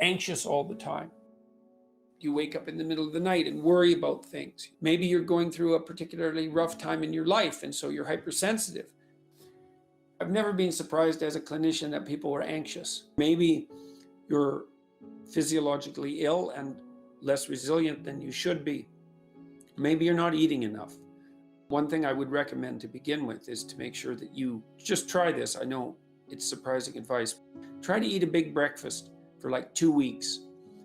anxious all the time. You wake up in the middle of the night and worry about things. Maybe you're going through a particularly rough time in your life, and so you're hypersensitive. I've never been surprised as a clinician that people were anxious. Maybe you're physiologically ill and less resilient than you should be. Maybe you're not eating enough. One thing I would recommend to begin with is to make sure that you just try this. I know it's surprising advice. Try to eat a big breakfast for like 2 weeks.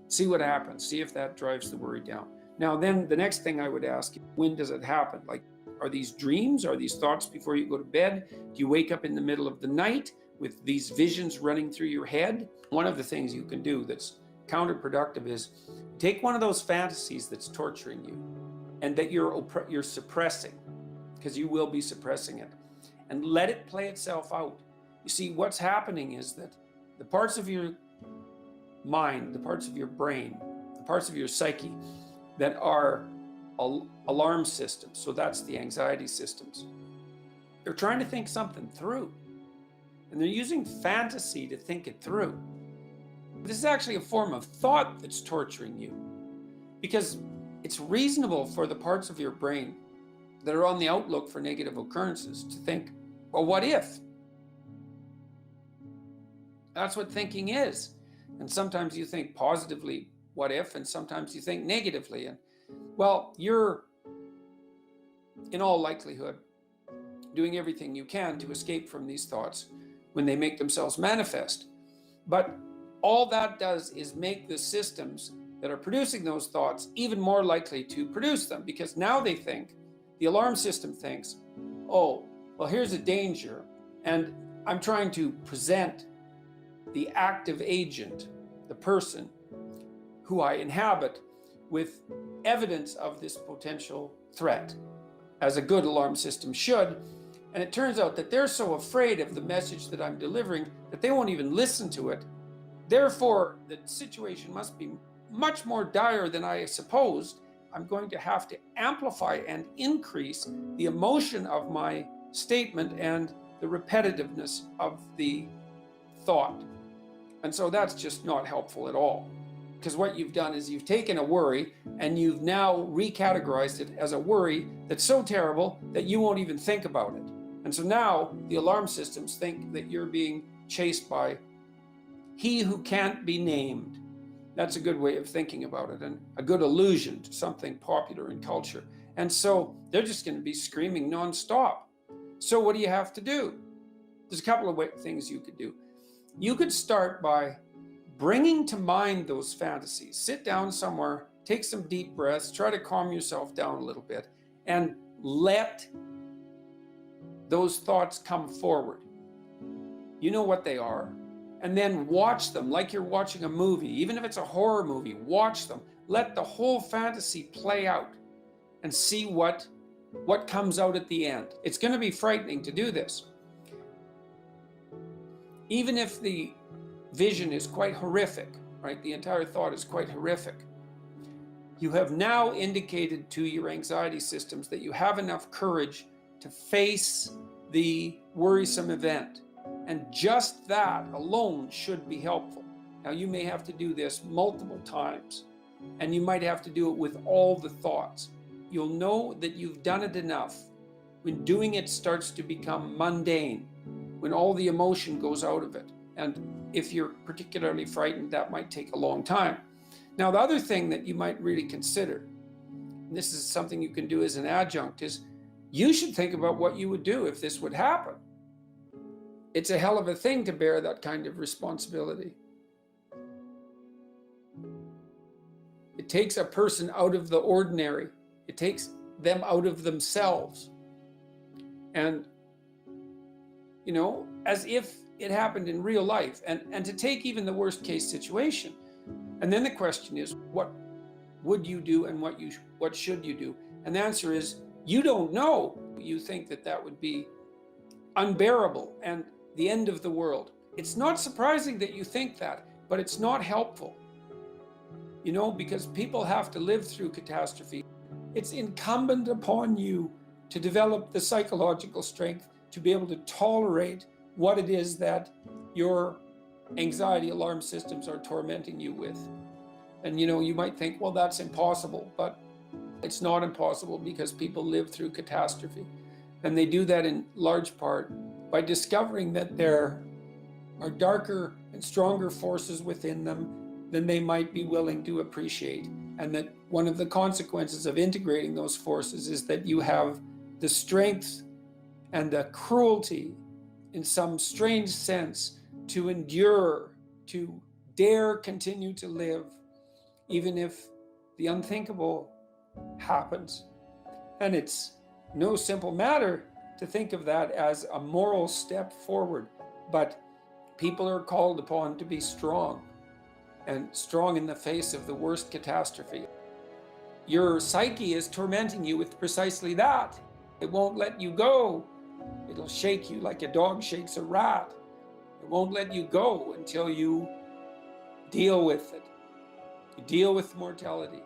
See what happens. See if that drives the worry down. Now, then the next thing I would ask, when does it happen? Like, are these dreams? Are these thoughts before you go to bed? Do you wake up in the middle of the night with these visions running through your head? One of the things you can do that's counterproductive is take one of those fantasies that's torturing you and that you're suppressing, because you will be suppressing it, and let it play itself out. You see, what's happening is that the parts of your mind, the parts of your brain, the parts of your psyche that are alarm systems, so that's the anxiety systems, they're trying to think something through, and they're using fantasy to think it through. This is actually a form of thought that's torturing you, because it's reasonable for the parts of your brain that are on the outlook for negative occurrences to think, well, what if? That's what thinking is. And sometimes you think positively, what if? And sometimes you think negatively. And well, you're in all likelihood doing everything you can to escape from these thoughts when they make themselves manifest. But all that does is make the systems that are producing those thoughts even more likely to produce them, because now they think, the alarm system thinks, oh, well, here's a danger, and I'm trying to present the active agent, the person who I inhabit, with evidence of this potential threat, as a good alarm system should. And it turns out that they're so afraid of the message that I'm delivering that they won't even listen to it. Therefore, the situation must be much more dire than I supposed. I'm going to have to amplify and increase the emotion of my statement and the repetitiveness of the thought. And so that's just not helpful at all. Because what you've done is you've taken a worry and you've now recategorized it as a worry that's so terrible that you won't even think about it. And so now the alarm systems think that you're being chased by he who can't be named. That's a good way of thinking about it, and a good allusion to something popular in culture. And so they're just going to be screaming nonstop. So what do you have to do? There's a couple of things you could do. You could start by bringing to mind those fantasies. Sit down somewhere, take some deep breaths, try to calm yourself down a little bit, and let those thoughts come forward. You know what they are. And then watch them like you're watching a movie. Even if it's a horror movie, watch them. Let the whole fantasy play out and see what comes out at the end. It's going to be frightening to do this. Even if the vision is quite horrific, right? The entire thought is quite horrific. You have now indicated to your anxiety systems that you have enough courage to face the worrisome event. And just that alone should be helpful. Now, you may have to do this multiple times, and you might have to do it with all the thoughts. You'll know that you've done it enough when doing it starts to become mundane, when all the emotion goes out of it. And if you're particularly frightened, that might take a long time. Now, the other thing that you might really consider, and this is something you can do as an adjunct, is you should think about what you would do if this would happen. It's a hell of a thing to bear that kind of responsibility. It takes a person out of the ordinary. It takes them out of themselves. And, you know, as if it happened in real life, and to take even the worst case situation. And then the question is, what would you do and what should you do? And the answer is, you don't know. You think that would be unbearable and the end of the world. It's not surprising that you think that, but it's not helpful. You know, because people have to live through catastrophe. It's incumbent upon you to develop the psychological strength to be able to tolerate what it is that you're anxiety alarm systems are tormenting you with. And you might think, well, that's impossible, but it's not impossible, because people live through catastrophe. And they do that in large part by discovering that there are darker and stronger forces within them than they might be willing to appreciate. And that one of the consequences of integrating those forces is that you have the strength and the cruelty, in some strange sense, to endure, to dare continue to live, even if the unthinkable happens. And it's no simple matter to think of that as a moral step forward, but people are called upon to be strong, and strong in the face of the worst catastrophe. Your psyche is tormenting you with precisely that. It won't let you go. It'll shake you like a dog shakes a rat. It won't let you go until you deal with it. You deal with mortality.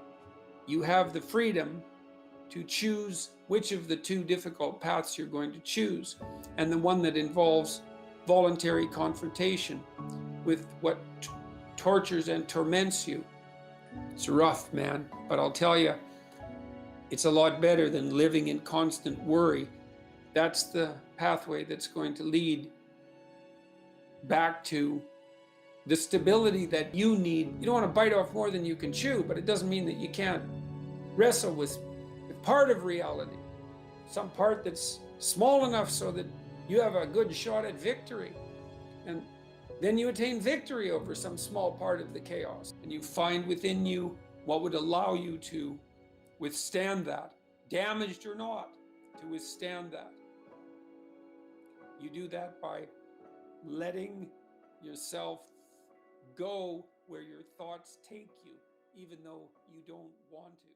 You have the freedom to choose which of the two difficult paths you're going to choose, and the one that involves voluntary confrontation with what tortures and torments you. It's rough, man, but I'll tell you, it's a lot better than living in constant worry. That's the pathway that's going to lead back to the stability that you need. You don't want to bite off more than you can chew, but it doesn't mean that you can't wrestle with part of reality, some part that's small enough so that you have a good shot at victory. And then you attain victory over some small part of the chaos, and you find within you what would allow you to withstand that, damaged or not, to withstand that. You do that by letting yourself go where your thoughts take you, even though you don't want to.